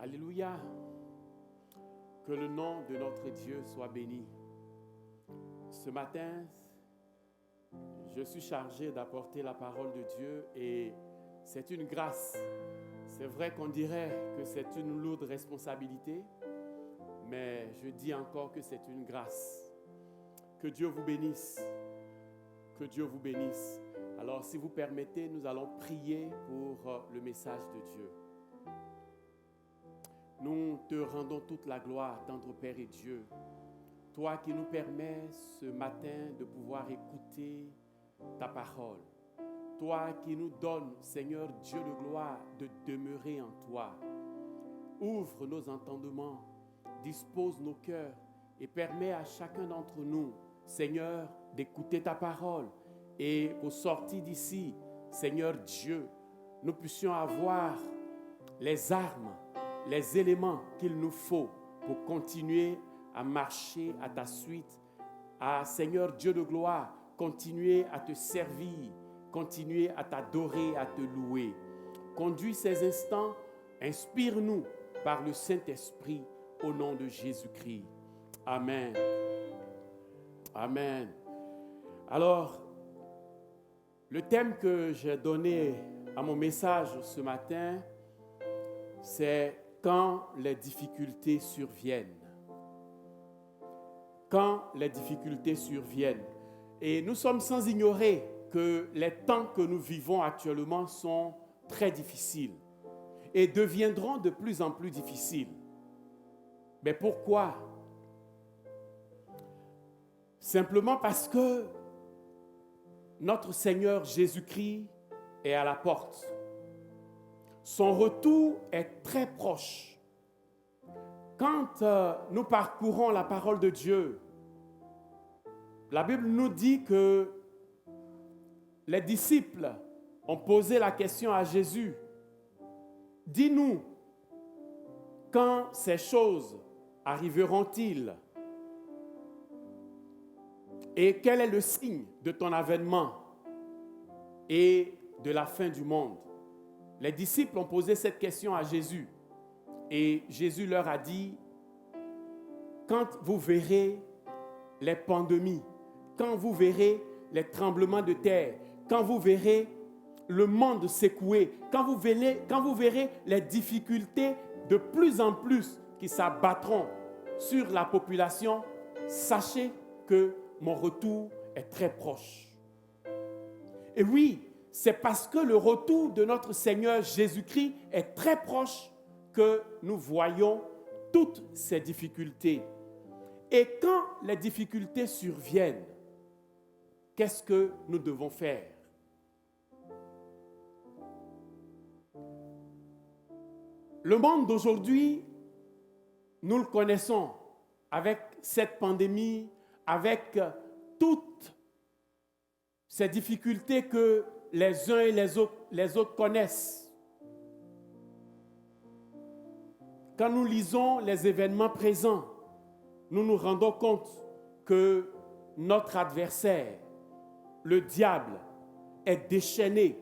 Alléluia. Que le nom de notre Dieu soit béni. Ce matin, je suis chargé d'apporter la parole de Dieu et c'est une grâce. C'est vrai qu'on dirait que c'est une lourde responsabilité, mais je dis encore que c'est une grâce. Que Dieu vous bénisse. Que Dieu vous bénisse. Alors, si vous permettez, nous allons prier pour le message de Dieu. Nous te rendons toute la gloire, tendre Père et Dieu. Toi qui nous permets ce matin de pouvoir écouter ta parole. Toi qui nous donnes, Seigneur Dieu de gloire, de demeurer en toi. Ouvre nos entendements, dispose nos cœurs et permets à chacun d'entre nous, Seigneur, d'écouter ta parole. Et au sortir d'ici, Seigneur Dieu, nous puissions avoir les armes, les éléments qu'il nous faut pour continuer à marcher à ta suite, à Seigneur Dieu de gloire, continuer à te servir, continuer à t'adorer, à te louer. Conduis ces instants, inspire-nous par le Saint-Esprit au nom de Jésus-Christ. Amen. Amen. Alors, le thème que j'ai donné à mon message ce matin, c'est quand les difficultés surviennent. Quand les difficultés surviennent. Et nous sommes sans ignorer que les temps que nous vivons actuellement sont très difficiles et deviendront de plus en plus difficiles. Mais pourquoi? Simplement parce que notre Seigneur Jésus-Christ est à la porte. Son retour est très proche. Quand nous parcourons la parole de Dieu, la Bible nous dit que les disciples ont posé la question à Jésus. Dis-nous, quand ces choses arriveront-ils? Et quel est le signe de ton avènement et de la fin du monde? Les disciples ont posé cette question à Jésus. Et Jésus leur a dit, quand vous verrez les pandémies, quand vous verrez les tremblements de terre, quand vous verrez le monde secouer, quand vous verrez les difficultés de plus en plus qui s'abattront sur la population, sachez que mon retour est très proche. Et oui, c'est parce que le retour de notre Seigneur Jésus-Christ est très proche que nous voyons toutes ces difficultés. Et quand les difficultés surviennent, qu'est-ce que nous devons faire? Le monde d'aujourd'hui, nous le connaissons avec cette pandémie, avec toutes ces difficultés que les uns et les autres connaissent. Quand nous lisons les événements présents, nous nous rendons compte que notre adversaire, le diable, est déchaîné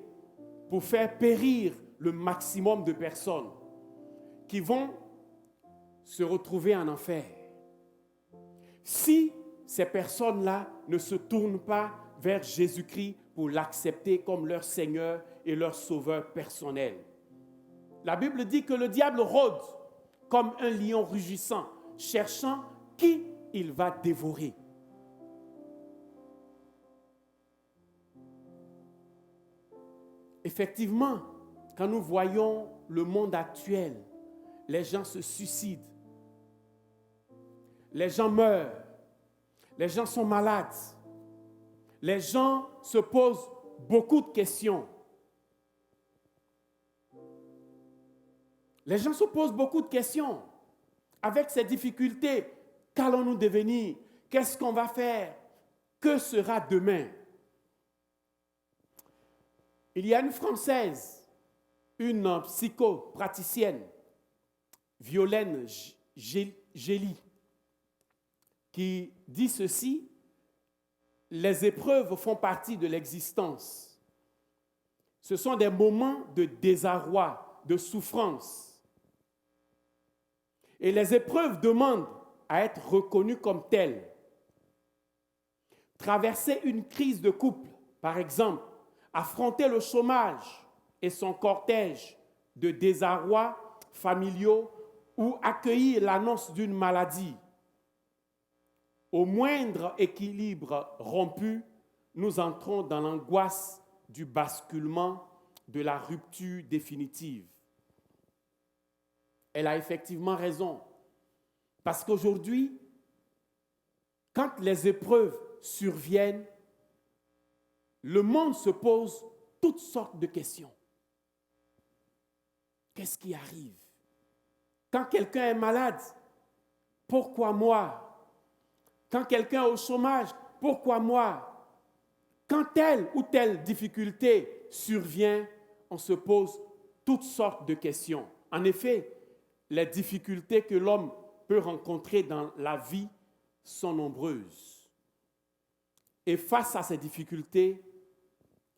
pour faire périr le maximum de personnes qui vont se retrouver en enfer. Si ces personnes-là ne se tournent pas vers Jésus-Christ pour l'accepter comme leur Seigneur et leur Sauveur personnel. La Bible dit que le diable rôde comme un lion rugissant, cherchant qui il va dévorer. Effectivement, quand nous voyons le monde actuel, les gens se suicident, les gens meurent, les gens sont malades, les gens se posent beaucoup de questions. Les gens se posent beaucoup de questions. Avec ces difficultés, qu'allons-nous devenir? Qu'est-ce qu'on va faire? Que sera demain? Il y a une Française, une psychopraticienne, Violaine Gély, qui dit ceci: les épreuves font partie de l'existence. Ce sont des moments de désarroi, de souffrance. Et les épreuves demandent à être reconnues comme telles. Traverser une crise de couple, par exemple, affronter le chômage et son cortège de désarroi familiaux ou accueillir l'annonce d'une maladie. Au moindre équilibre rompu, nous entrons dans l'angoisse du basculement, de la rupture définitive. Elle a effectivement raison. Parce qu'aujourd'hui, quand les épreuves surviennent, le monde se pose toutes sortes de questions. Qu'est-ce qui arrive? Quand quelqu'un est malade, pourquoi moi? Quand quelqu'un est au chômage, pourquoi moi? Quand telle ou telle difficulté survient, on se pose toutes sortes de questions. En effet, les difficultés que l'homme peut rencontrer dans la vie sont nombreuses. Et face à ces difficultés,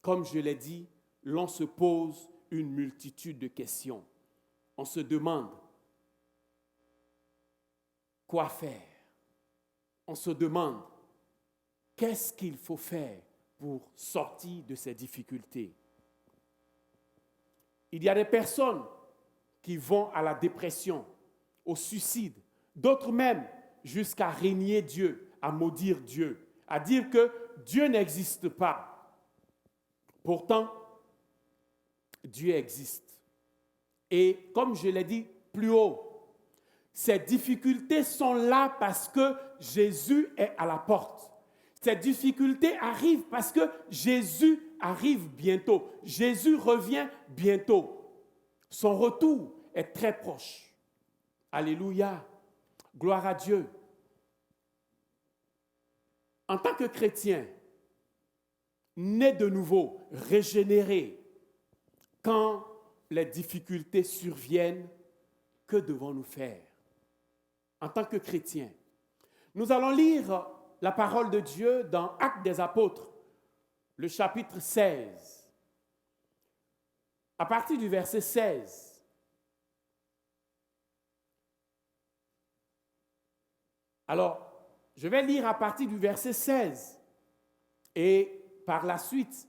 comme je l'ai dit, l'on se pose une multitude de questions. On se demande quoi faire. On se demande qu'est-ce qu'il faut faire pour sortir de ces difficultés. Il y a des personnes qui vont à la dépression, au suicide, d'autres même jusqu'à régner Dieu, à maudire Dieu, à dire que Dieu n'existe pas. Pourtant, Dieu existe. Et comme je l'ai dit plus haut, ces difficultés sont là parce que Jésus est à la porte. Ces difficultés arrivent parce que Jésus arrive bientôt. Jésus revient bientôt. Son retour est très proche. Alléluia. Gloire à Dieu. En tant que chrétien, né de nouveau, régénéré, quand les difficultés surviennent, que devons-nous faire? En tant que chrétien, nous allons lire la parole de Dieu dans Actes des Apôtres, le chapitre 16. À partir du verset 16. Alors, je vais lire à partir du verset 16. Et par la suite,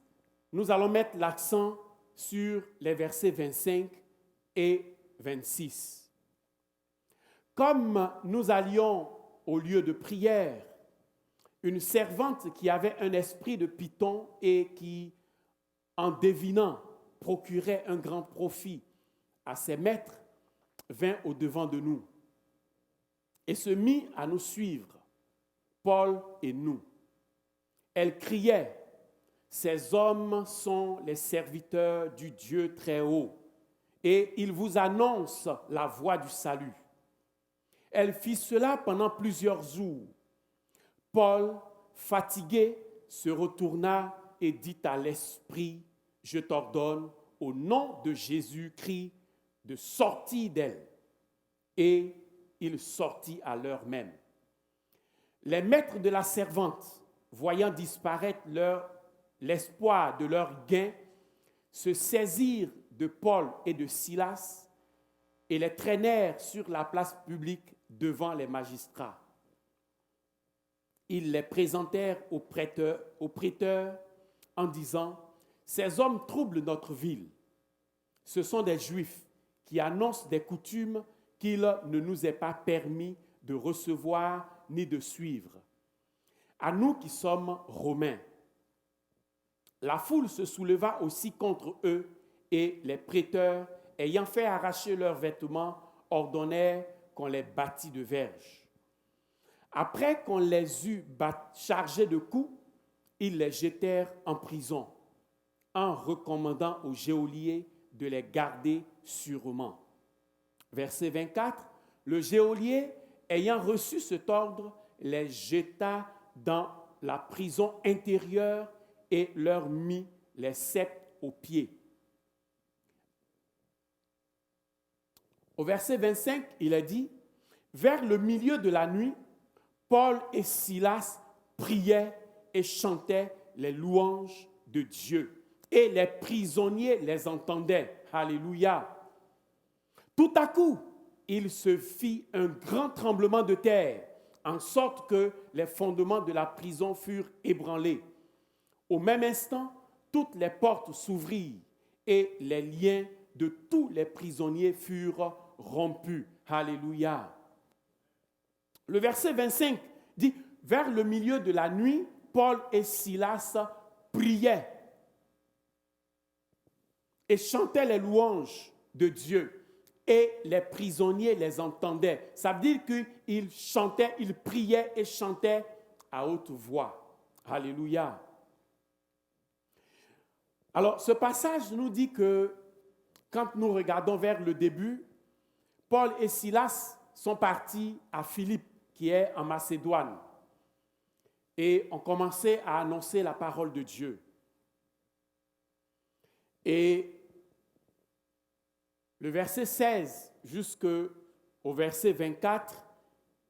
nous allons mettre l'accent sur les versets 25 et 26. Comme nous allions au lieu de prière, une servante qui avait un esprit de python et qui, en devinant, procurait un grand profit à ses maîtres, vint au-devant de nous et se mit à nous suivre, Paul et nous. Elle criait, « Ces hommes sont les serviteurs du Dieu très haut, et ils vous annoncent la voie du salut. » Elle fit cela pendant plusieurs jours. Paul, fatigué, se retourna et dit à l'esprit, « Je t'ordonne, au nom de Jésus-Christ, de sortir d'elle. » Et il sortit à l'heure même. Les maîtres de la servante, voyant disparaître l'espoir de leur gain, se saisirent de Paul et de Silas et les traînèrent sur la place publique devant les magistrats. Ils les présentèrent aux prêteurs en disant, « Ces hommes troublent notre ville. Ce sont des Juifs qui annoncent des coutumes qu'il ne nous est pas permis de recevoir ni de suivre. À nous qui sommes Romains. » La foule se souleva aussi contre eux et les prêteurs, ayant fait arracher leurs vêtements, ordonnèrent qu'on les bâtît de verges. Après qu'on les eut chargés de coups, ils les jetèrent en prison, en recommandant au geôlier de les garder sûrement. Verset 24, le geôlier, ayant reçu cet ordre, les jeta dans la prison intérieure et leur mit les ceps aux pieds. Au verset 25, il a dit, « Vers le milieu de la nuit, Paul et Silas priaient et chantaient les louanges de Dieu. Et les prisonniers les entendaient. Alléluia. Tout à coup, il se fit un grand tremblement de terre, en sorte que les fondements de la prison furent ébranlés. Au même instant, toutes les portes s'ouvrirent et les liens de tous les prisonniers furent rompus. Alléluia. Le verset 25 dit, vers le milieu de la nuit, Paul et Silas priaient et chantaient les louanges de Dieu. Et les prisonniers les entendaient. Ça veut dire qu'ils chantaient, ils priaient et chantaient à haute voix. Alléluia. Alors, ce passage nous dit que quand nous regardons vers le début, Paul et Silas sont partis à Philippe, qui est en Macédoine, et ont commencé à annoncer la parole de Dieu. Et le verset 16 jusqu'au verset 24,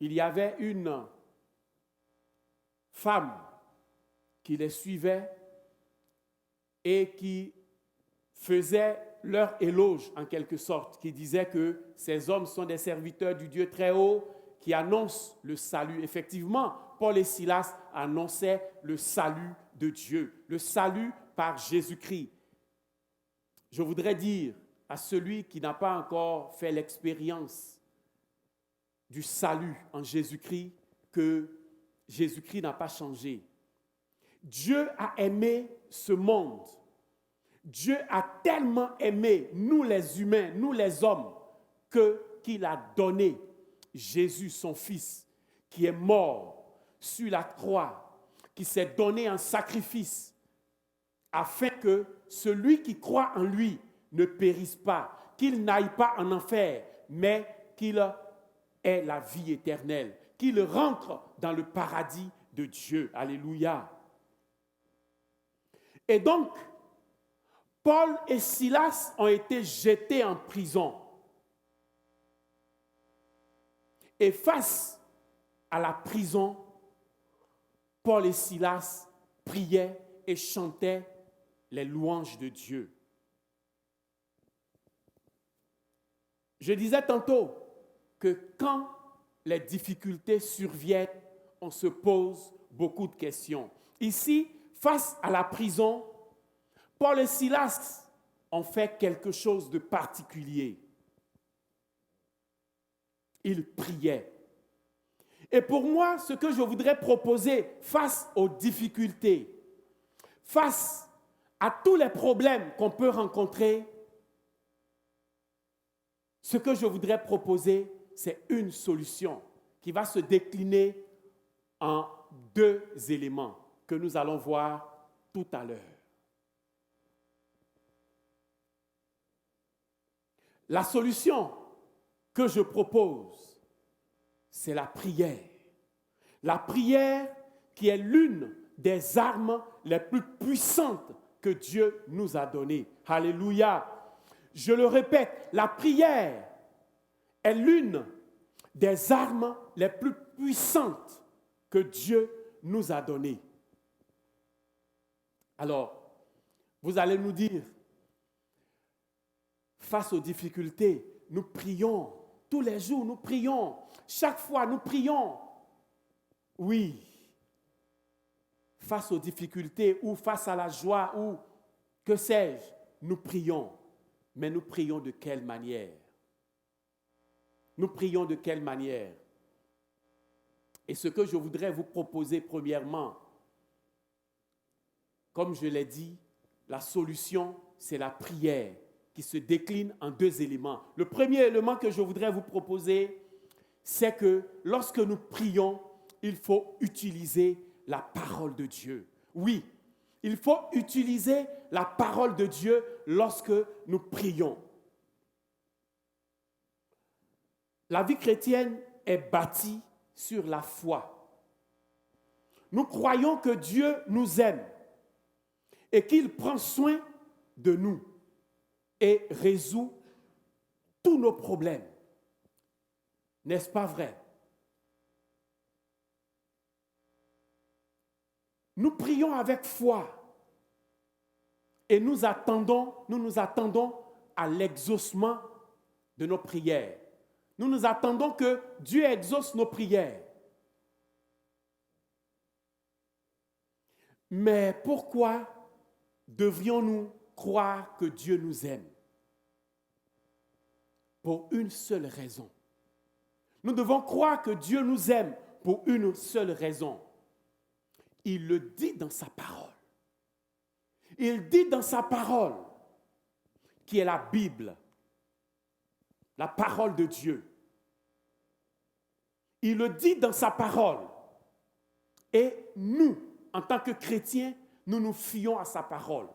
il y avait une femme qui les suivait et qui faisait leur éloge en quelque sorte, qui disait que ces hommes sont des serviteurs du Dieu très haut qui annoncent le salut. Effectivement, Paul et Silas annonçaient le salut de Dieu, le salut par Jésus-Christ. Je voudrais dire à celui qui n'a pas encore fait l'expérience du salut en Jésus-Christ que Jésus-Christ n'a pas changé. Dieu a aimé ce monde. Dieu a tellement aimé nous les humains, nous les hommes, qu'il a donné Jésus, son Fils, qui est mort sur la croix, qui s'est donné en sacrifice, afin que celui qui croit en lui ne périsse pas, qu'il n'aille pas en enfer, mais qu'il ait la vie éternelle, qu'il rentre dans le paradis de Dieu. Alléluia. Et donc, Paul et Silas ont été jetés en prison. Et face à la prison, Paul et Silas priaient et chantaient les louanges de Dieu. Je disais tantôt que quand les difficultés surviennent, on se pose beaucoup de questions. Ici, face à la prison, Paul et Silas ont fait quelque chose de particulier. Ils priaient. Et pour moi, ce que je voudrais proposer face aux difficultés, face à tous les problèmes qu'on peut rencontrer, ce que je voudrais proposer, c'est une solution qui va se décliner en deux éléments que nous allons voir tout à l'heure. La solution que je propose, c'est la prière. La prière qui est l'une des armes les plus puissantes que Dieu nous a données. Alléluia. Je le répète, la prière est l'une des armes les plus puissantes que Dieu nous a données. Alors, vous allez nous dire, face aux difficultés, nous prions. Tous les jours, nous prions. Chaque fois, nous prions. Oui. Face aux difficultés ou face à la joie ou que sais-je, nous prions. Mais nous prions de quelle manière? Nous prions de quelle manière? Et ce que je voudrais vous proposer premièrement, comme je l'ai dit, la solution, c'est la prière qui se décline en deux éléments. Le premier élément que je voudrais vous proposer, c'est que lorsque nous prions, il faut utiliser la parole de Dieu. Oui, il faut utiliser la parole de Dieu lorsque nous prions. La vie chrétienne est bâtie sur la foi. Nous croyons que Dieu nous aime et qu'il prend soin de nous et résout tous nos problèmes. N'est-ce pas vrai? Nous prions avec foi et nous nous attendons à l'exaucement de nos prières. nous attendons que Dieu exauce nos prières. Mais pourquoi devrions-nous croire que Dieu nous aime? Pour une seule raison. Nous devons croire que Dieu nous aime pour une seule raison. Il le dit dans sa parole. Il dit dans sa parole, qui est la Bible, la parole de Dieu. Il le dit dans sa parole. Et nous, en tant que chrétiens, nous nous fions à sa parole.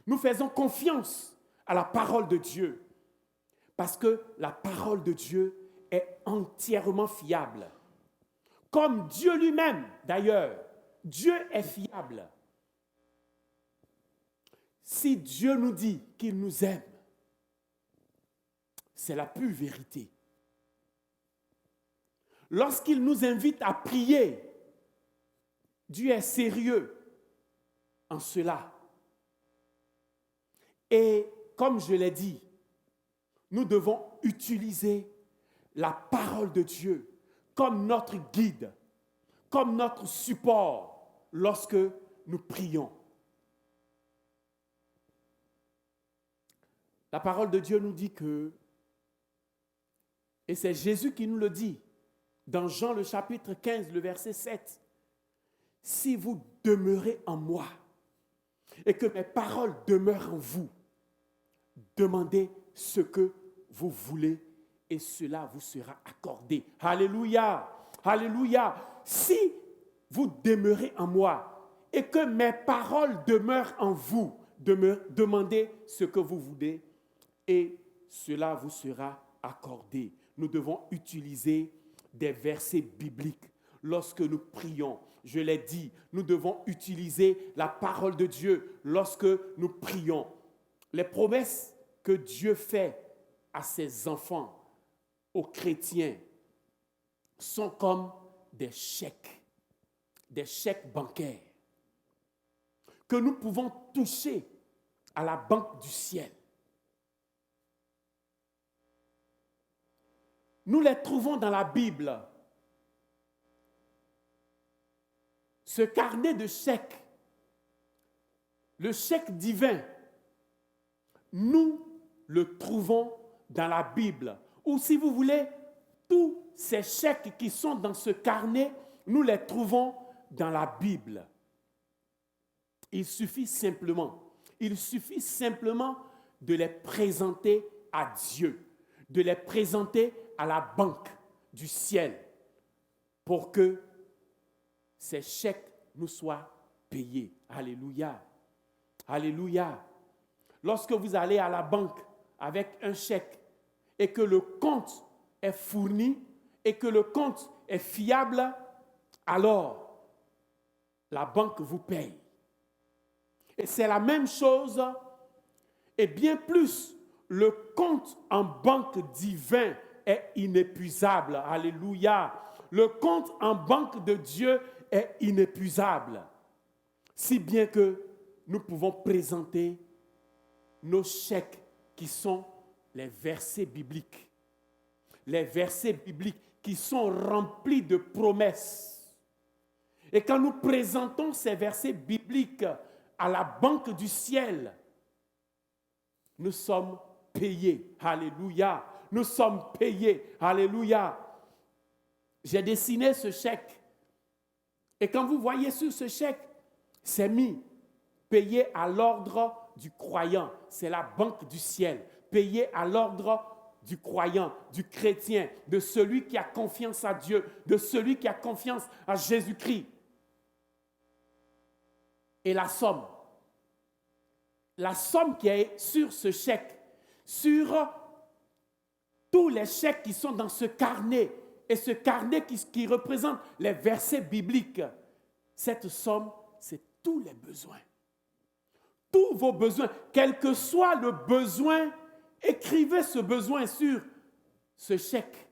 Nous faisons confiance à la parole de Dieu. Parce que la parole de Dieu est entièrement fiable. Comme Dieu lui-même, d'ailleurs. Dieu est fiable. Si Dieu nous dit qu'il nous aime, c'est la pure vérité. Lorsqu'il nous invite à prier, Dieu est sérieux en cela. Et comme je l'ai dit, nous devons utiliser la parole de Dieu comme notre guide, comme notre support lorsque nous prions. La parole de Dieu nous dit que, et c'est Jésus qui nous le dit, dans Jean le chapitre 15, le verset 7, « Si vous demeurez en moi et que mes paroles demeurent en vous, demandez ce que vous voulez et cela vous sera accordé. » Alléluia! Alléluia! Si vous demeurez en moi et que mes paroles demeurent en vous, demandez ce que vous voulez et cela vous sera accordé. Nous devons utiliser des versets bibliques lorsque nous prions. Je l'ai dit, nous devons utiliser la parole de Dieu lorsque nous prions. Les promesses que Dieu fait à ses enfants, aux chrétiens, sont comme des chèques bancaires que nous pouvons toucher à la banque du ciel. Nous les trouvons dans la Bible. Ce carnet de chèques, le chèque divin, nous le trouvons dans la Bible. Ou si vous voulez, tous ces chèques qui sont dans ce carnet, nous les trouvons dans la Bible. Il suffit simplement de les présenter à Dieu, de les présenter à la banque du ciel pour que ces chèques nous soient payés. Alléluia. Alléluia. Lorsque vous allez à la banque avec un chèque et que le compte est fourni et que le compte est fiable, alors la banque vous paye. Et c'est la même chose et bien plus, le compte en banque divin est inépuisable. Alléluia. Le compte en banque de Dieu est inépuisable. Si bien que nous pouvons présenter nos chèques qui sont les versets bibliques. Les versets bibliques qui sont remplis de promesses. Et quand nous présentons ces versets bibliques à la banque du ciel, nous sommes payés. Alléluia. Nous sommes payés. Alléluia. J'ai dessiné ce chèque. Et quand vous voyez sur ce chèque, c'est mis payé à l'ordre du croyant. C'est la banque du ciel. Payé à l'ordre du croyant, du chrétien, de celui qui a confiance à Dieu, de celui qui a confiance à Jésus-Christ. Et la somme qui est sur ce chèque, sur tous les chèques qui sont dans ce carnet, et ce carnet qui représente les versets bibliques, cette somme, c'est tous les besoins. Tous vos besoins, quel que soit le besoin, écrivez ce besoin sur ce chèque.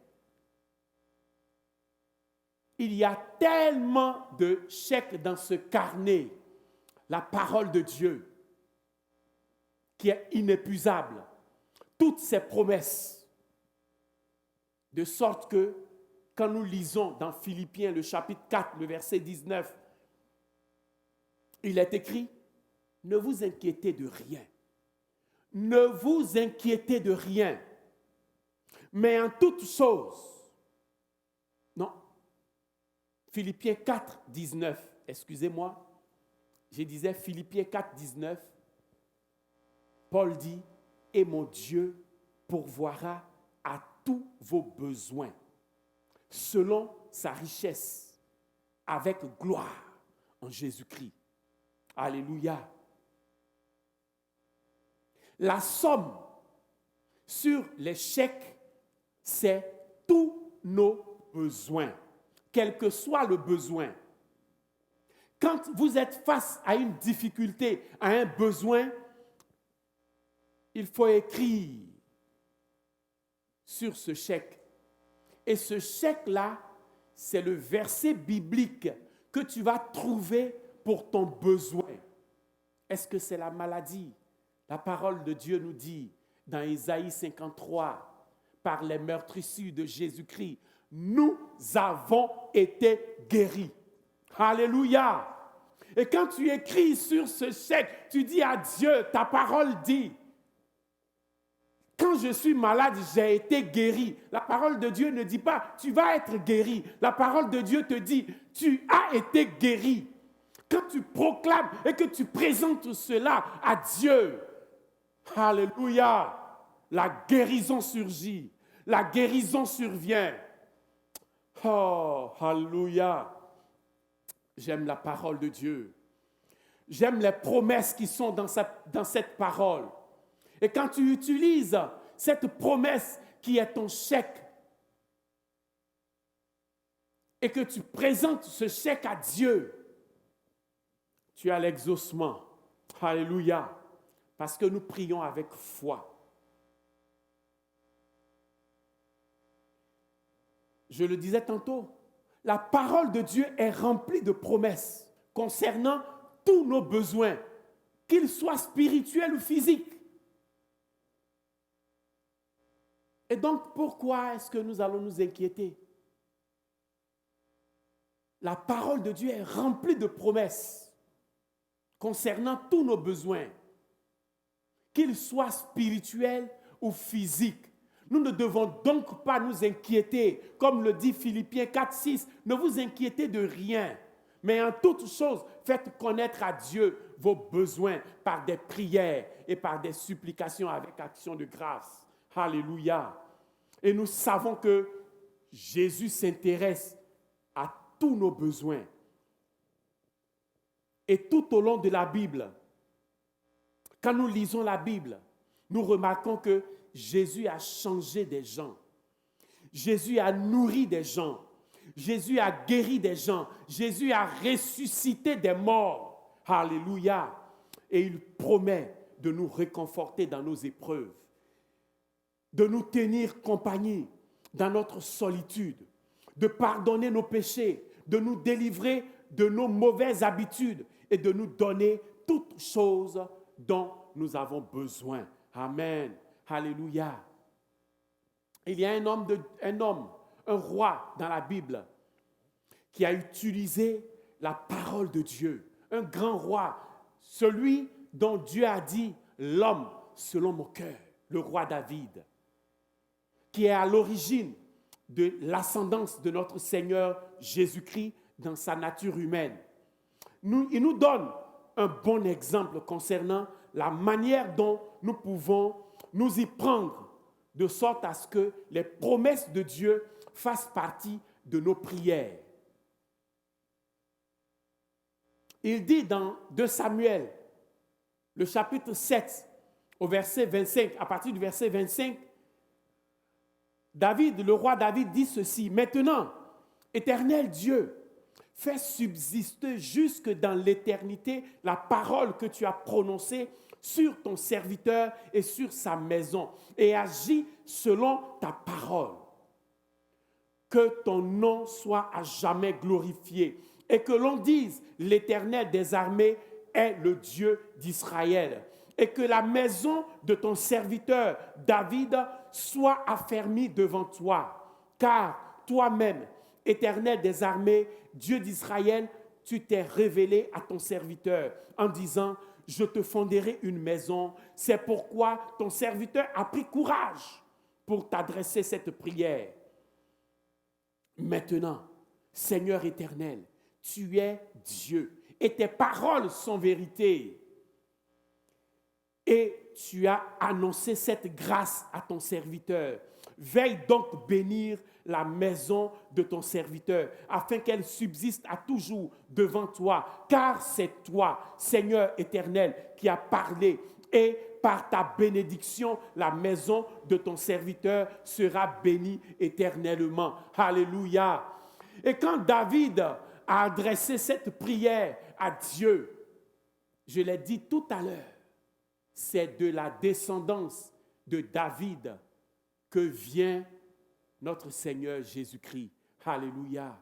Il y a tellement de chèques dans ce carnet, la parole de Dieu, qui est inépuisable. Toutes ces promesses. De sorte que, quand nous lisons dans Philippiens, le chapitre 4, le verset 19, il est écrit, ne vous inquiétez de rien. Ne vous inquiétez de rien. Mais en toute chose, non, Philippiens 4, 19, excusez-moi, je disais Philippiens 4, 19, Paul dit, et mon Dieu pourvoira à tous vos besoins, selon sa richesse, avec gloire en Jésus-Christ. Alléluia. La somme sur les chèques, c'est tous nos besoins, quel que soit le besoin. Quand vous êtes face à une difficulté, à un besoin, il faut écrire sur ce chèque. Et ce chèque-là, c'est le verset biblique que tu vas trouver pour ton besoin. Est-ce que c'est la maladie? La parole de Dieu nous dit dans Ésaïe 53, par les meurtrissures de Jésus-Christ, nous avons été guéris. Alléluia! Et quand tu écris sur ce chèque, tu dis à Dieu, ta parole dit, quand je suis malade, j'ai été guéri. La parole de Dieu ne dit pas, tu vas être guéri. La parole de Dieu te dit, tu as été guéri. Quand tu proclames et que tu présentes cela à Dieu, alléluia, la guérison surgit, la guérison survient. Oh, alléluia. J'aime la parole de Dieu. J'aime les promesses qui sont dans cette parole. Et quand tu utilises cette promesse qui est ton chèque et que tu présentes ce chèque à Dieu, tu as l'exaucement. Alléluia. Parce que nous prions avec foi. Je le disais tantôt, la parole de Dieu est remplie de promesses concernant tous nos besoins, qu'ils soient spirituels ou physiques. Et donc, pourquoi est-ce que nous allons nous inquiéter? La parole de Dieu est remplie de promesses concernant tous nos besoins, qu'ils soient spirituels ou physiques. Nous ne devons donc pas nous inquiéter, comme le dit Philippiens 4, 6. Ne vous inquiétez de rien, mais en toute chose, faites connaître à Dieu vos besoins par des prières et par des supplications avec action de grâce. Alléluia. Et nous savons que Jésus s'intéresse à tous nos besoins. Et tout au long de la Bible, quand nous lisons la Bible, nous remarquons que Jésus a changé des gens. Jésus a nourri des gens. Jésus a guéri des gens. Jésus a ressuscité des morts. Alléluia. Et il promet de nous réconforter dans nos épreuves, de nous tenir compagnie dans notre solitude, de pardonner nos péchés, de nous délivrer de nos mauvaises habitudes et de nous donner toutes choses dont nous avons besoin. Amen. Alléluia. Il y a un roi dans la Bible qui a utilisé la parole de Dieu. Un grand roi, celui dont Dieu a dit l'homme selon mon cœur, le roi David, qui est à l'origine de l'ascendance de notre Seigneur Jésus-Christ dans sa nature humaine. Il nous donne un bon exemple concernant la manière dont nous pouvons nous y prendre, de sorte à ce que les promesses de Dieu fassent partie de nos prières. Il dit dans 2 Samuel, le chapitre 7, au verset 25, à partir du verset 25, le roi David dit ceci: « Maintenant, Éternel Dieu, fais subsister jusque dans l'éternité la parole que tu as prononcée sur ton serviteur et sur sa maison, et agis selon ta parole. Que ton nom soit à jamais glorifié, et que l'on dise, l'Éternel des armées est le Dieu d'Israël, et que la maison de ton serviteur David soit affermie devant toi. car toi-même, Éternel des armées, Dieu d'Israël, tu t'es révélé à ton serviteur en disant, je te fonderai une maison. C'est pourquoi ton serviteur a pris courage pour t'adresser cette prière. Maintenant, Seigneur éternel, tu es Dieu et tes paroles sont vérité. Et tu as annoncé cette grâce à ton serviteur. Veille donc bénir la maison de ton serviteur, afin qu'elle subsiste à toujours devant toi, car c'est toi, Seigneur éternel, qui as parlé, et par ta bénédiction, la maison de ton serviteur sera bénie éternellement. Alléluia. Et quand David a adressé cette prière à Dieu, je l'ai dit tout à l'heure, c'est de la descendance de David que vient notre Seigneur Jésus-Christ. Alléluia.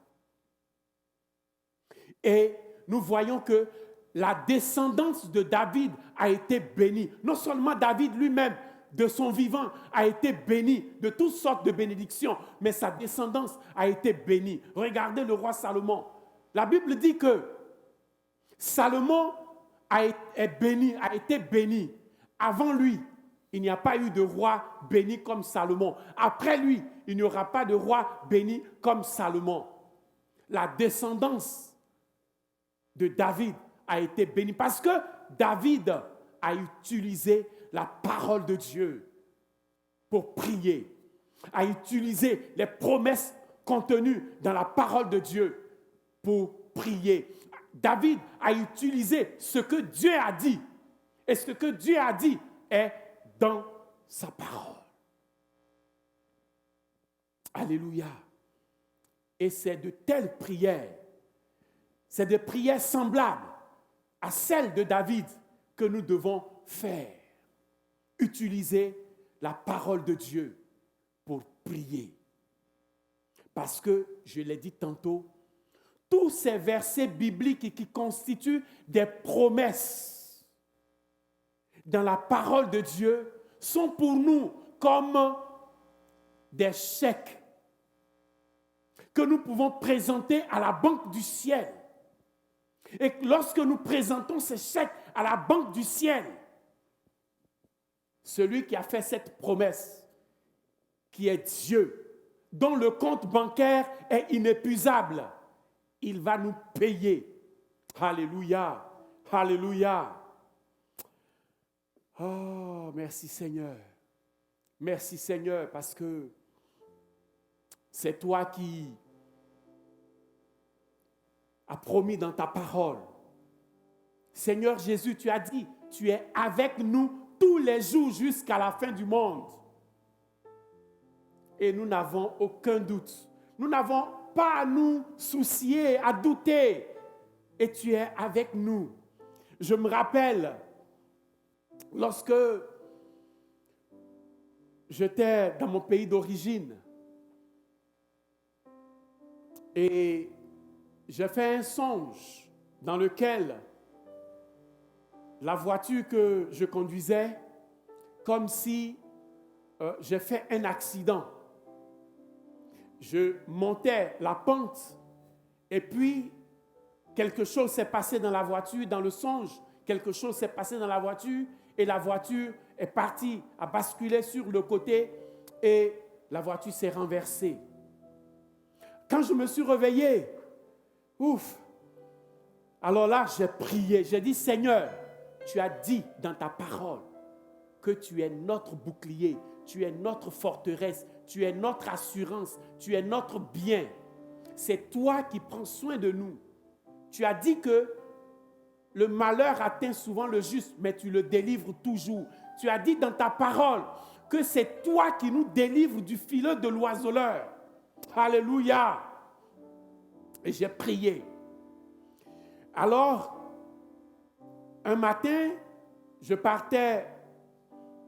Et nous voyons que la descendance de David a été bénie. Non seulement David lui-même, de son vivant, a été béni de toutes sortes de bénédictions, mais sa descendance a été bénie. Regardez le roi Salomon. La Bible dit que Salomon a été béni. Avant lui, il n'y a pas eu de roi béni comme Salomon. Après lui, il n'y aura pas de roi béni comme Salomon. La descendance de David a été bénie parce que David a utilisé la parole de Dieu pour prier, a utilisé les promesses contenues dans la parole de Dieu pour prier. David a utilisé ce que Dieu a dit. Et ce que Dieu a dit est dans sa parole. Alléluia. Et c'est de telles prières, c'est des prières semblables à celles de David que nous devons faire. Utiliser la parole de Dieu pour prier. Parce que, je l'ai dit tantôt, tous ces versets bibliques qui constituent des promesses dans la parole de Dieu sont pour nous comme des chèques que nous pouvons présenter à la banque du ciel. Et lorsque nous présentons ces chèques à la banque du ciel, celui qui a fait cette promesse, qui est Dieu, dont le compte bancaire est inépuisable, il va nous payer. Alléluia, alléluia. Oh, merci Seigneur. Merci Seigneur parce que c'est toi qui as promis dans ta parole. Seigneur Jésus, tu as dit, tu es avec nous tous les jours jusqu'à la fin du monde. Et nous n'avons aucun doute. Nous n'avons pas à nous soucier, à douter. Et tu es avec nous. Je me rappelle, lorsque j'étais dans mon pays d'origine et j'ai fait un songe dans lequel la voiture que je conduisais, comme si j'ai fait un accident. Je montais la pente et puis quelque chose s'est passé dans la voiture, dans le songe, quelque chose s'est passé dans la voiture et la voiture est partie, a basculé sur le côté et la voiture s'est renversée. Quand je me suis réveillé, alors là j'ai prié, j'ai dit Seigneur, tu as dit dans ta parole que tu es notre bouclier, tu es notre forteresse, tu es notre assurance, tu es notre bien. C'est toi qui prends soin de nous. Tu as dit que le malheur atteint souvent le juste, mais tu le délivres toujours. Tu as dit dans ta parole que c'est toi qui nous délivres du filet de l'oiseleur. Alléluia. Et j'ai prié. Alors, un matin, je partais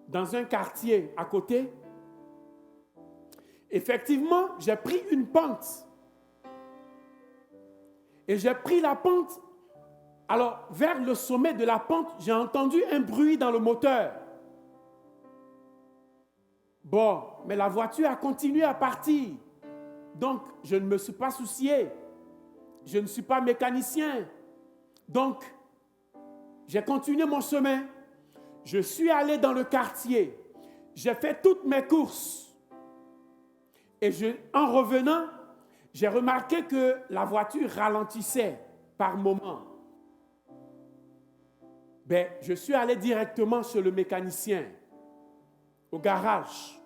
dans un quartier à côté. Effectivement, j'ai pris une pente. Et j'ai pris la pente. Alors, vers le sommet de la pente, j'ai entendu un bruit dans le moteur. Bon, mais la voiture a continué à partir. Donc, je ne me suis pas soucié. Je ne suis pas mécanicien. Donc, j'ai continué mon chemin. Je suis allé dans le quartier. J'ai fait toutes mes courses. Et en revenant, j'ai remarqué que la voiture ralentissait par moments. Je suis allé directement chez le mécanicien, au garage.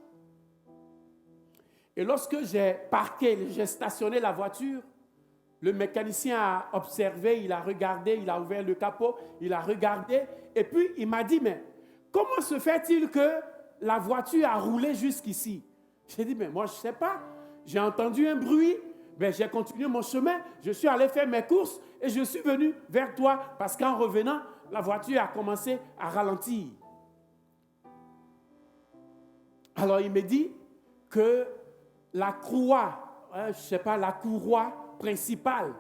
Et lorsque j'ai stationné la voiture, le mécanicien a observé, il a regardé, il a ouvert le capot, il a regardé, et puis il m'a dit, mais comment se fait-il que la voiture a roulé jusqu'ici? J'ai dit, mais moi je ne sais pas. J'ai entendu un bruit, j'ai continué mon chemin, je suis allé faire mes courses et je suis venu vers toi parce qu'en revenant, la voiture a commencé à ralentir. Alors il me dit que la courroie principale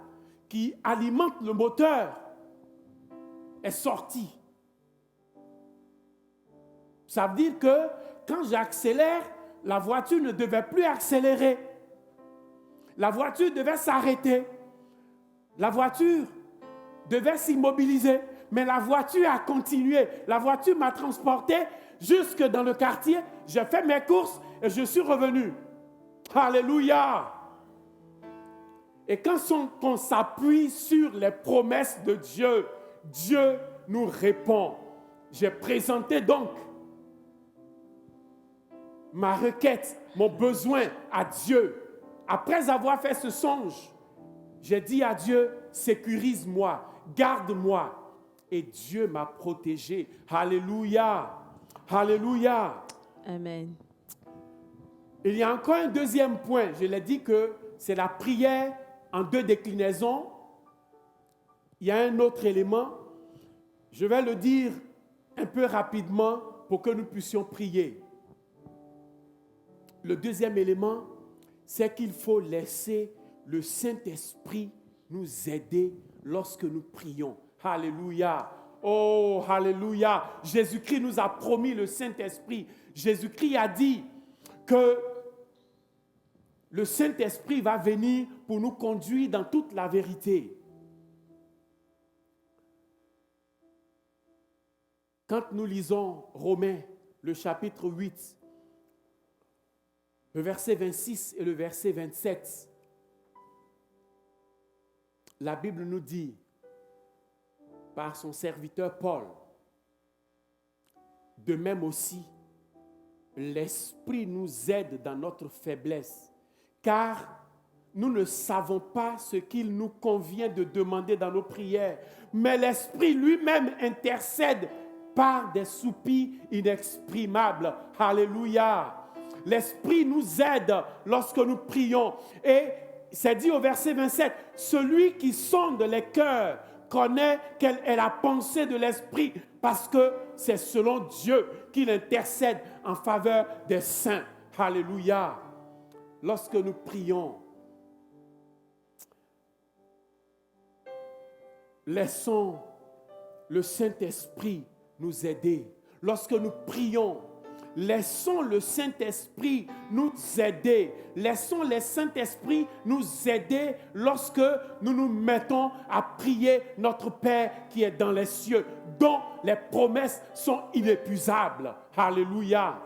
qui alimente le moteur est sortie. Ça veut dire que quand j'accélère, la voiture ne devait plus accélérer. La voiture devait s'arrêter. La voiture devait s'immobiliser. Mais la voiture a continué. La voiture m'a transporté jusque dans le quartier. J'ai fait mes courses et je suis revenu. Alléluia! Et quand on s'appuie sur les promesses de Dieu, Dieu nous répond. J'ai présenté donc ma requête, mon besoin à Dieu. Après avoir fait ce songe, j'ai dit à Dieu, sécurise-moi, garde-moi. Et Dieu m'a protégé. Alléluia. Alléluia. Amen. Il y a encore un deuxième point. Je l'ai dit que c'est la prière en 2 déclinaisons. Il y a un autre élément. Je vais le dire un peu rapidement pour que nous puissions prier. Le deuxième élément, c'est qu'il faut laisser le Saint-Esprit nous aider lorsque nous prions. Alléluia. Oh, alléluia. Jésus-Christ nous a promis le Saint-Esprit. Jésus-Christ a dit que le Saint-Esprit va venir pour nous conduire dans toute la vérité. Quand nous lisons Romains, le chapitre 8, le verset 26 et le verset 27, la Bible nous dit, par son serviteur Paul, de même aussi, l'Esprit nous aide dans notre faiblesse, car nous ne savons pas ce qu'il nous convient de demander dans nos prières, mais l'Esprit lui-même intercède par des soupirs inexprimables. Alléluia. L'Esprit nous aide lorsque nous prions. Et c'est dit au verset 27, celui qui sonde les cœurs connaît quelle est la pensée de l'Esprit, parce que c'est selon Dieu qu'il intercède en faveur des saints. Alléluia. Lorsque nous prions, laissons le Saint-Esprit nous aider. Lorsque nous prions, laissons le Saint-Esprit nous aider. Laissons le Saint-Esprit nous aider lorsque nous nous mettons à prier notre Père qui est dans les cieux, dont les promesses sont inépuisables. Alléluia.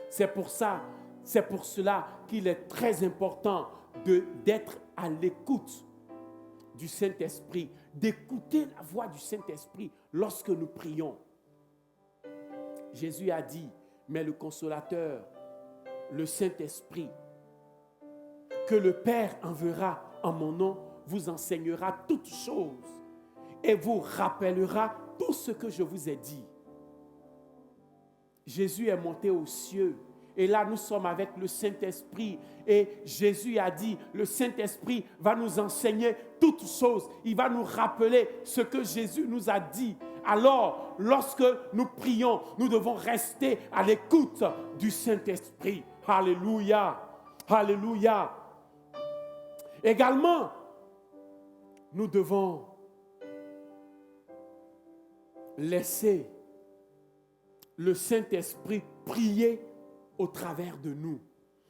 C'est pour cela qu'il est très important d'être à l'écoute du Saint-Esprit, d'écouter la voix du Saint-Esprit lorsque nous prions. Jésus a dit, mais le Consolateur, le Saint-Esprit, que le Père enverra en mon nom, vous enseignera toutes choses et vous rappellera tout ce que je vous ai dit. Jésus est monté aux cieux et là nous sommes avec le Saint-Esprit et Jésus a dit, le Saint-Esprit va nous enseigner toutes choses. Il va nous rappeler ce que Jésus nous a dit. Alors, lorsque nous prions, nous devons rester à l'écoute du Saint-Esprit. Alléluia. Alléluia. Également, nous devons laisser le Saint-Esprit prier au travers de nous.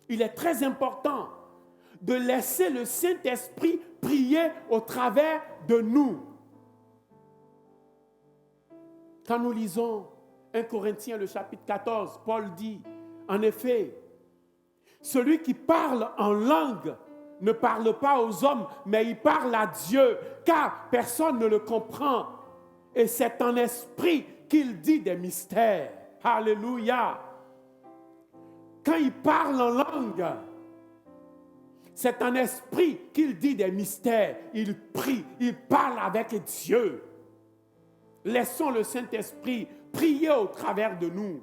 Il est très important de laisser le Saint-Esprit prier au travers de nous. Quand nous lisons 1 Corinthiens, le chapitre 14, Paul dit, en effet, celui qui parle en langue ne parle pas aux hommes, mais il parle à Dieu, car personne ne le comprend. Et c'est en esprit qu'il dit des mystères. Alléluia. Quand il parle en langue, c'est en esprit qu'il dit des mystères. Il prie, il parle avec Dieu. Laissons le Saint-Esprit prier au travers de nous.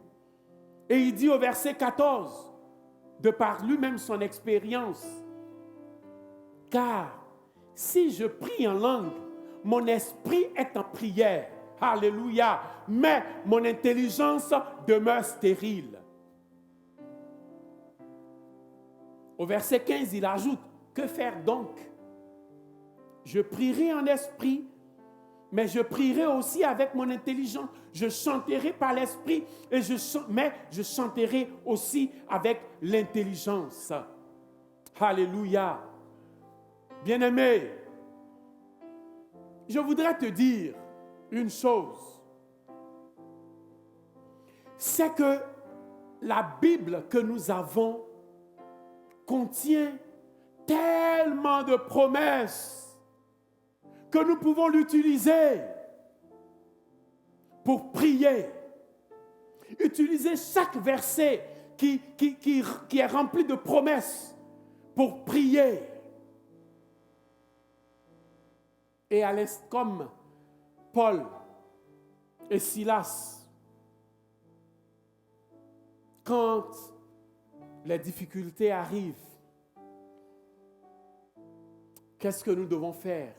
Et il dit au verset 14, de par lui-même son expérience, car si je prie en langue, mon esprit est en prière. Alléluia. Mais mon intelligence demeure stérile. Au verset 15, il ajoute, que faire donc? Je prierai en esprit, mais je prierai aussi avec mon intelligence. Je chanterai par l'esprit, mais je chanterai aussi avec l'intelligence. Alléluia. Bien-aimé, je voudrais te dire une chose. C'est que la Bible que nous avons contient tellement de promesses que nous pouvons l'utiliser pour prier. Utiliser chaque verset qui est rempli de promesses pour prier. Et à comme Paul et Silas, quand les difficultés arrivent, qu'est-ce que nous devons faire?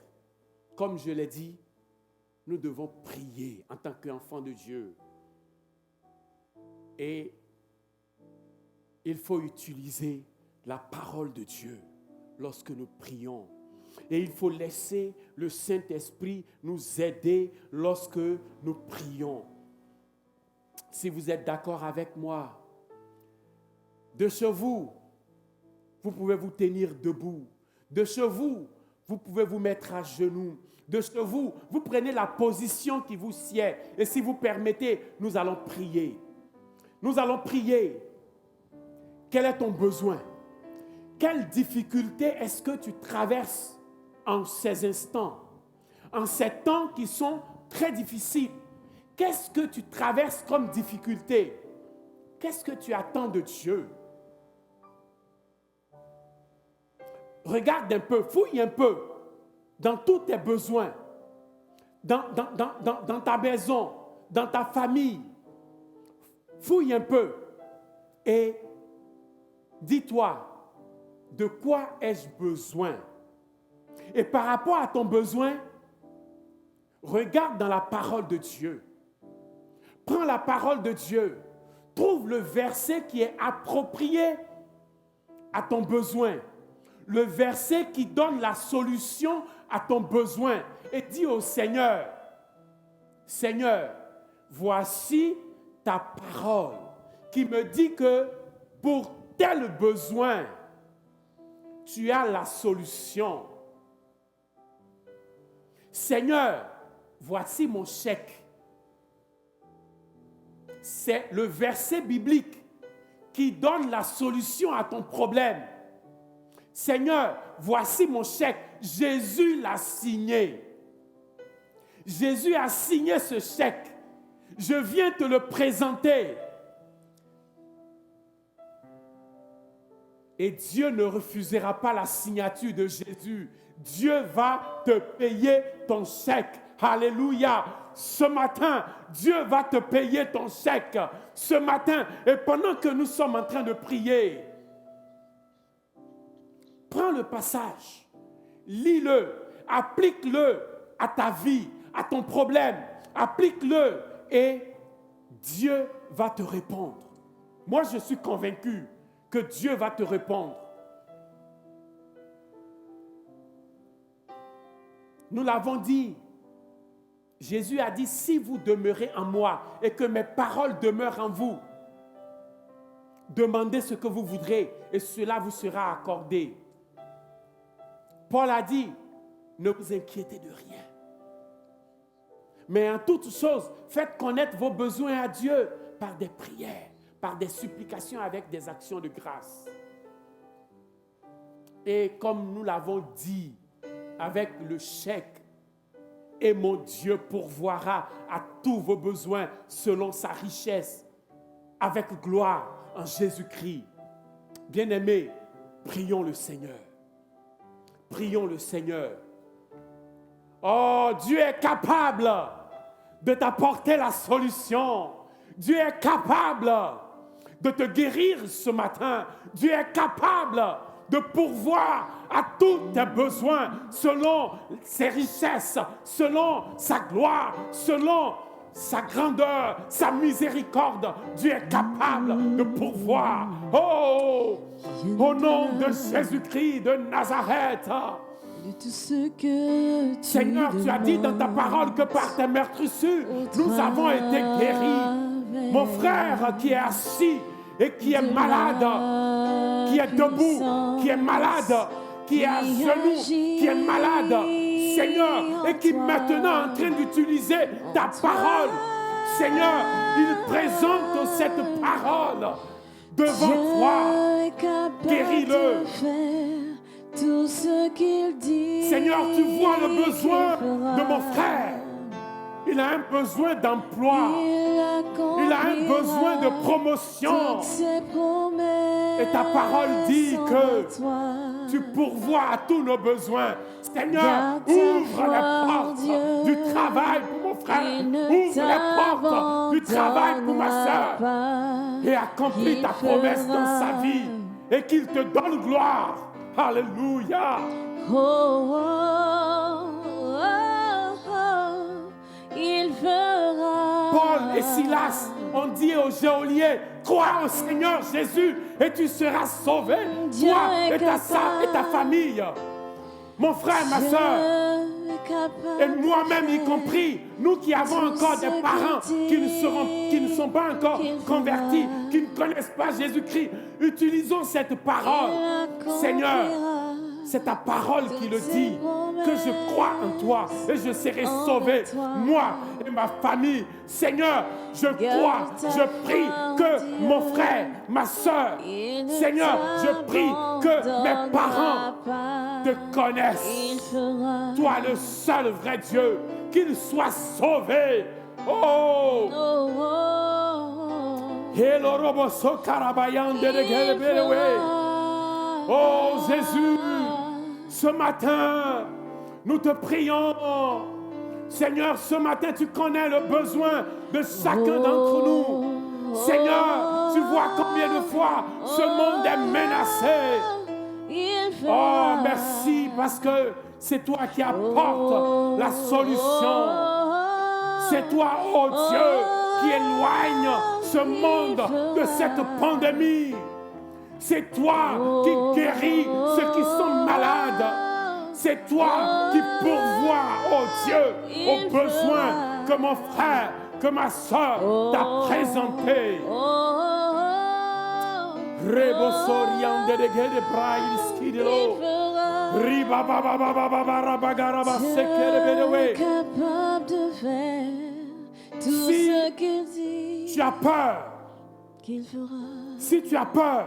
Comme je l'ai dit, nous devons prier en tant qu'enfants de Dieu. Et il faut utiliser la parole de Dieu lorsque nous prions. Et il faut laisser le Saint-Esprit nous aider lorsque nous prions. Si vous êtes d'accord avec moi, de chez vous, vous pouvez vous tenir debout. De chez vous, vous pouvez vous mettre à genoux. De chez vous, vous prenez la position qui vous sied. Et si vous permettez, nous allons prier. Nous allons prier. Quel est ton besoin? Quelle difficulté est-ce que tu traverses en ces instants? En ces temps qui sont très difficiles. Qu'est-ce que tu traverses comme difficulté? Qu'est-ce que tu attends de Dieu? Regarde un peu, fouille un peu dans tous tes besoins, dans ta maison, dans ta famille. Fouille un peu et dis-toi, de quoi ai-je besoin? Et par rapport à ton besoin, regarde dans la parole de Dieu. Prends la parole de Dieu. Trouve le verset qui est approprié à ton besoin. Le verset qui donne la solution à ton besoin. Et dis au Seigneur, Seigneur, voici ta parole qui me dit que pour tel besoin, tu as la solution. Seigneur, voici mon chèque. C'est le verset biblique qui donne la solution à ton problème. Seigneur, voici mon chèque. Jésus l'a signé. Jésus a signé ce chèque. Je viens te le présenter. Et Dieu ne refusera pas la signature de Jésus. Dieu va te payer ton chèque. Alléluia. Ce matin, Dieu va te payer ton chèque. Ce matin, et pendant que nous sommes en train de prier, prends le passage, lis-le, applique-le à ta vie, à ton problème. Applique-le et Dieu va te répondre. Moi, je suis convaincu que Dieu va te répondre. Nous l'avons dit. Jésus a dit, si vous demeurez en moi et que mes paroles demeurent en vous, demandez ce que vous voudrez et cela vous sera accordé. Paul a dit, ne vous inquiétez de rien. Mais en toutes choses, faites connaître vos besoins à Dieu par des prières, par des supplications avec des actions de grâce. Et comme nous l'avons dit, avec le chèque, et mon Dieu pourvoira à tous vos besoins selon sa richesse, avec gloire en Jésus-Christ. Bien-aimés, prions le Seigneur. Prions le Seigneur. Oh, Dieu est capable de t'apporter la solution. Dieu est capable de te guérir ce matin. Dieu est capable de pourvoir à tous tes besoins selon ses richesses, selon sa gloire, selon sa grandeur, sa miséricorde. Dieu est capable de pourvoir. Oh, au nom de Jésus-Christ de Nazareth. De tout ce que Seigneur, tu as dit dans ta parole que par tes meurtrissures, nous avons été guéris. Mon frère qui est assis et qui est malade, qui est debout, qui est malade, qui est à genoux, qui est malade, Seigneur, et qui est maintenant en train d'utiliser ta parole. Seigneur, il présente cette parole devant toi. Guéris-le. Tout ce qu'il dit. Seigneur, tu vois le besoin de mon frère. Il a un besoin d'emploi. Il a un besoin de promotion. Et ta parole dit que tu pourvois à tous nos besoins. Seigneur, ouvre les portes du travail pour mon frère. Ouvre les portes du travail pour ma soeur. Et accomplis ta promesse dans sa vie. Et qu'il te donne gloire. Alléluia. Oh, oh, oh, oh, il fera. Paul et Silas ont dit aux geôliers, crois au Seigneur Jésus et tu seras sauvé, Dieu toi et ta famille. Mon frère, ma soeur, et moi-même y compris, nous qui avons encore des parents qui ne sont pas encore convertis, qui ne connaissent pas Jésus-Christ, utilisons cette parole. Seigneur, c'est ta parole qui le dit, que je crois en toi et je serai sauvé, moi et ma famille. Seigneur, je crois, je prie que mon frère, ma soeur, Seigneur, je prie que mes parents te connaissent. Toi, le seul vrai Dieu, qu'ils soient sauvés. Oh! Oh Jésus, ce matin, nous te prions. Seigneur, ce matin, tu connais le besoin de chacun d'entre nous. Seigneur, tu vois combien de fois ce monde est menacé. Oh, merci parce que c'est toi qui apportes la solution. C'est toi, oh Dieu, qui éloigne ce monde de cette pandémie. C'est toi qui guéris ceux qui sont malades. C'est toi qui pourvois, oh Dieu, aux besoins que mon frère, que ma soeur t'a présenté. Rebosoriande de gede braïski de l'eau. Riba baba baba baba rabagaraba sekere bedewe. Capable de faire tout ce qu'il dit. Tu as peur. Qu'il fera. Si tu as peur,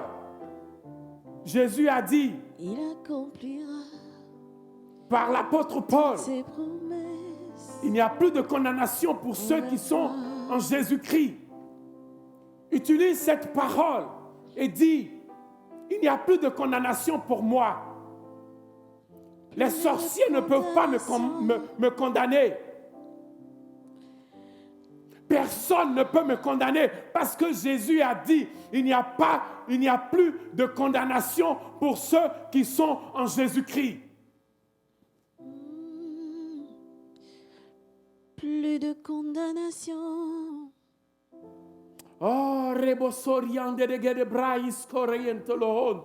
Jésus a dit, il accomplira par l'apôtre Paul, ses promesses. Il n'y a plus de condamnation pour ceux qui sont en Jésus-Christ. Utilise cette parole et dis, il n'y a plus de condamnation pour moi. Les sorciers ne peuvent pas me condamner. Personne ne peut me condamner parce que Jésus a dit, il n'y a plus de condamnation pour ceux qui sont en Jésus-Christ. Plus de condamnation. Oh, rebosoriande de gede braïs corriente lo hont.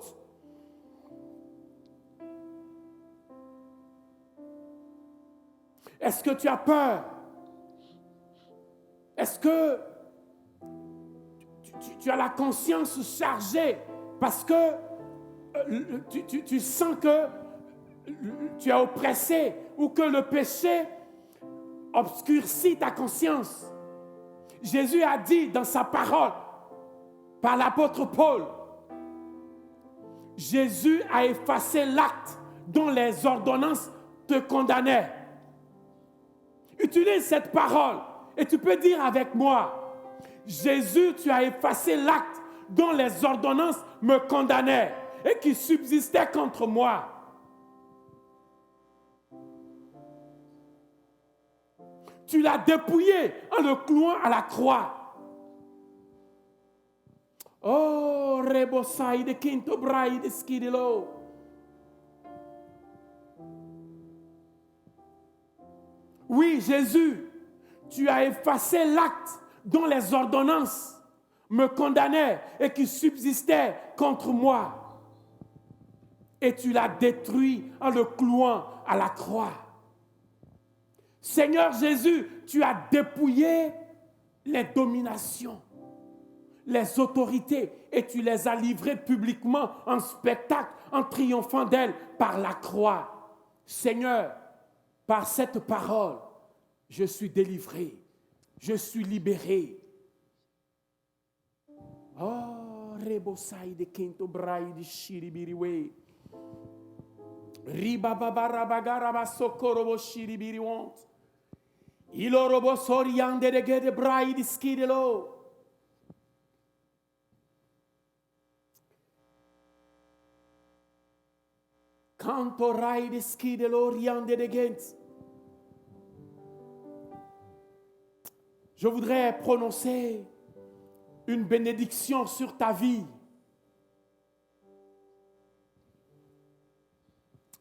Est-ce que tu as peur? Est-ce que tu as la conscience chargée parce que tu sens que tu es oppressé ou que le péché obscurcit ta conscience. Jésus a dit dans sa parole, par l'apôtre Paul, Jésus a effacé l'acte dont les ordonnances te condamnaient. Utilise cette parole et tu peux dire avec moi, Jésus, tu as effacé l'acte dont les ordonnances me condamnaient et qui subsistait contre moi. Tu l'as dépouillé en le clouant à la croix. Oh, rebosai de quinto brai de skidelo. Oui, Jésus, tu as effacé l'acte dont les ordonnances me condamnaient et qui subsistait contre moi. Et tu l'as détruit en le clouant à la croix. Seigneur Jésus, tu as dépouillé les dominations, les autorités, et tu les as livrées publiquement en spectacle, en triomphant d'elles par la croix. Seigneur, par cette parole, je suis délivré, je suis libéré. Oh, rebosai de quinto brai de shiribiriwe. Ribababarabagaraba sokorobo shiribiriwont. Ilorobo soriande de gede brai de skidelo. Canto rai de skidelo riande de gent. Je voudrais prononcer une bénédiction sur ta vie.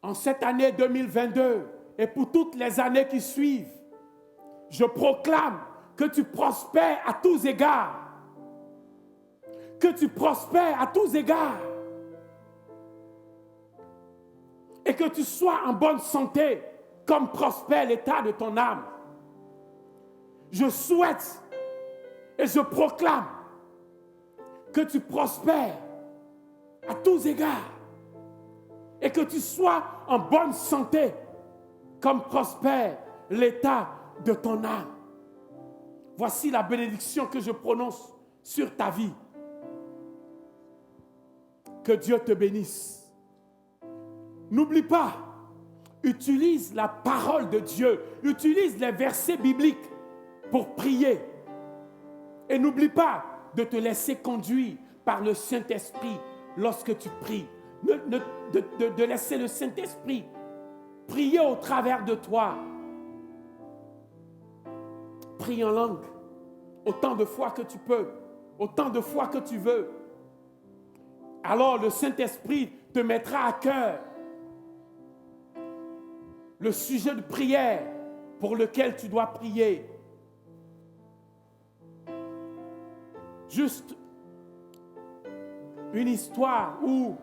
En cette année 2022 et pour toutes les années qui suivent, je proclame que tu prospères à tous égards. Que tu prospères à tous égards. Et que tu sois en bonne santé comme prospère l'état de ton âme. Je souhaite et je proclame que tu prospères à tous égards et que tu sois en bonne santé comme prospère l'état de ton âme. Voici la bénédiction que je prononce sur ta vie. Que Dieu te bénisse. N'oublie pas, utilise la parole de Dieu, utilise les versets bibliques pour prier. Et n'oublie pas de te laisser conduire par le Saint-Esprit lorsque tu pries. De laisser le Saint-Esprit prier au travers de toi. Prie en langue autant de fois que tu peux, autant de fois que tu veux. Alors le Saint-Esprit te mettra à cœur le sujet de prière pour lequel tu dois prier. Juste une histoire ou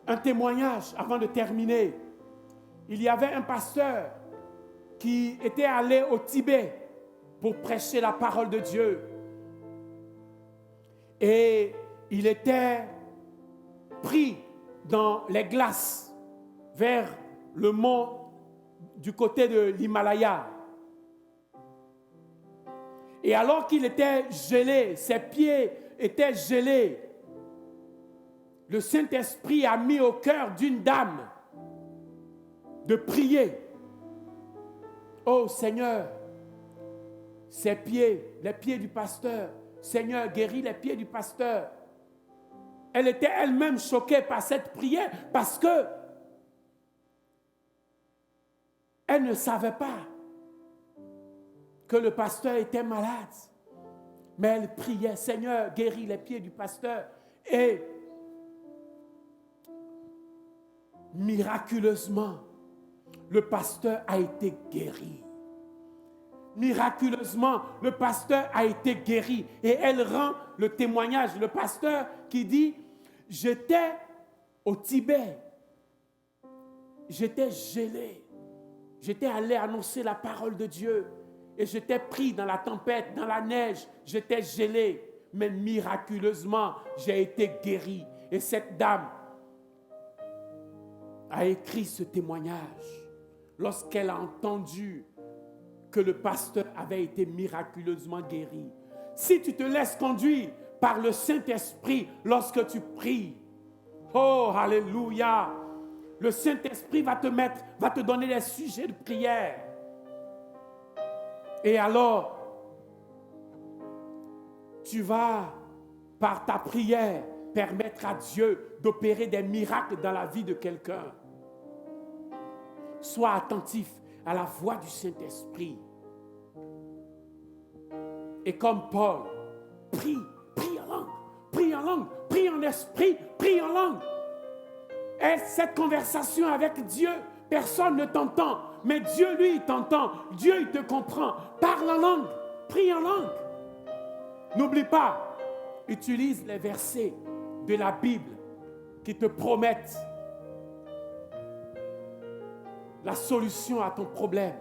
un témoignage avant de terminer. Il y avait un pasteur qui était allé au Tibet pour prêcher la parole de Dieu. Et il était pris dans les glaces vers le mont du côté de l'Himalaya. Et alors qu'il était gelé, ses pieds étaient gelés, le Saint-Esprit a mis au cœur d'une dame de prier. Oh Seigneur, ses pieds, les pieds du pasteur, Seigneur, guéris les pieds du pasteur. Elle était elle-même choquée par cette prière parce que elle ne savait pas que le pasteur était malade. Mais elle priait, Seigneur, guéris les pieds du pasteur. Et miraculeusement, le pasteur a été guéri. Miraculeusement, le pasteur a été guéri. Et elle rend le témoignage, le pasteur qui dit, j'étais au Tibet, j'étais gelé, j'étais allé annoncer la parole de Dieu et j'étais pris dans la tempête, dans la neige, j'étais gelé, mais miraculeusement, j'ai été guéri. Et cette dame a écrit ce témoignage lorsqu'elle a entendu que le pasteur avait été miraculeusement guéri. Si tu te laisses conduire par le Saint-Esprit lorsque tu pries, oh, alléluia, le Saint-Esprit va te donner des sujets de prière. Et alors, tu vas, par ta prière, permettre à Dieu d'opérer des miracles dans la vie de quelqu'un. Sois attentif à la voix du Saint-Esprit. Et comme Paul, prie en langue, prie en langue, prie en esprit, prie en langue. Et cette conversation avec Dieu, personne ne t'entend, mais Dieu, lui, il t'entend. Dieu, il te comprend. Parle en langue, prie en langue. N'oublie pas, utilise les versets de la Bible qui te promettent la solution à ton problème.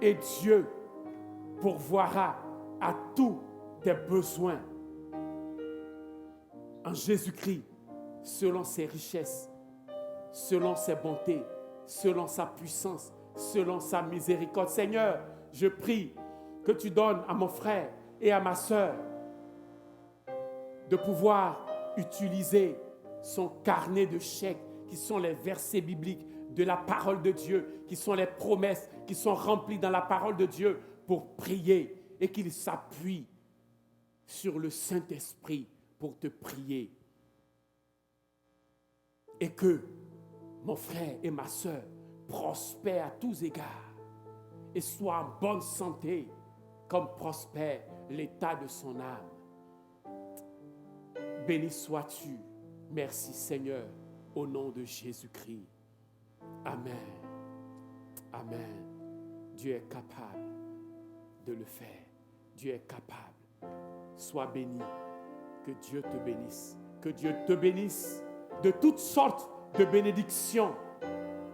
Et Dieu pourvoira à tous tes besoins en Jésus-Christ, selon ses richesses, selon ses bontés, selon sa puissance, selon sa miséricorde. Seigneur, je prie que tu donnes à mon frère et à ma sœur de pouvoir utiliser son carnet de chèques qui sont les versets bibliques de la parole de Dieu, qui sont les promesses qui sont remplies dans la parole de Dieu pour prier et qu'il s'appuie sur le Saint-Esprit pour te prier. Et que mon frère et ma sœur prospèrent à tous égards et soient en bonne santé comme prospère l'état de son âme. Béni sois-tu. Merci Seigneur, au nom de Jésus-Christ. Amen. Amen. Dieu est capable de le faire. Dieu est capable. Sois béni. Que Dieu te bénisse. Que Dieu te bénisse de toutes sortes de bénédictions.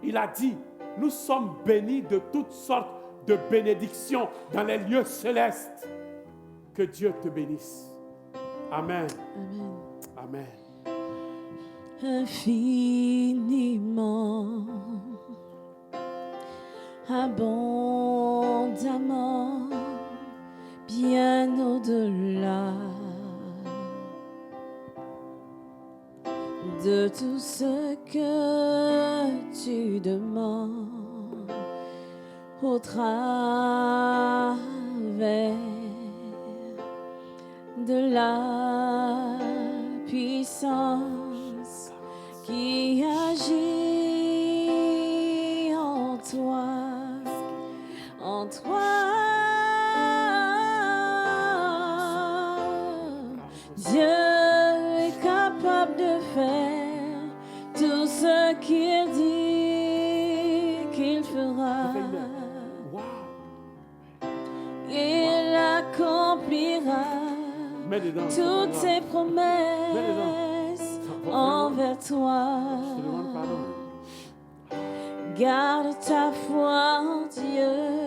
Il a dit, nous sommes bénis de toutes sortes de bénédictions dans les lieux célestes. Que Dieu te bénisse. Amen. Amen. Amen. Infiniment, abondamment, bien au-delà de tout ce que tu demandes au travers de la puissance qui agit en toi, en toi. Dieu est capable de faire tout ce qu'il dit qu'il fera. Il accomplira toutes ses promesses envers toi. Garde ta foi en Dieu.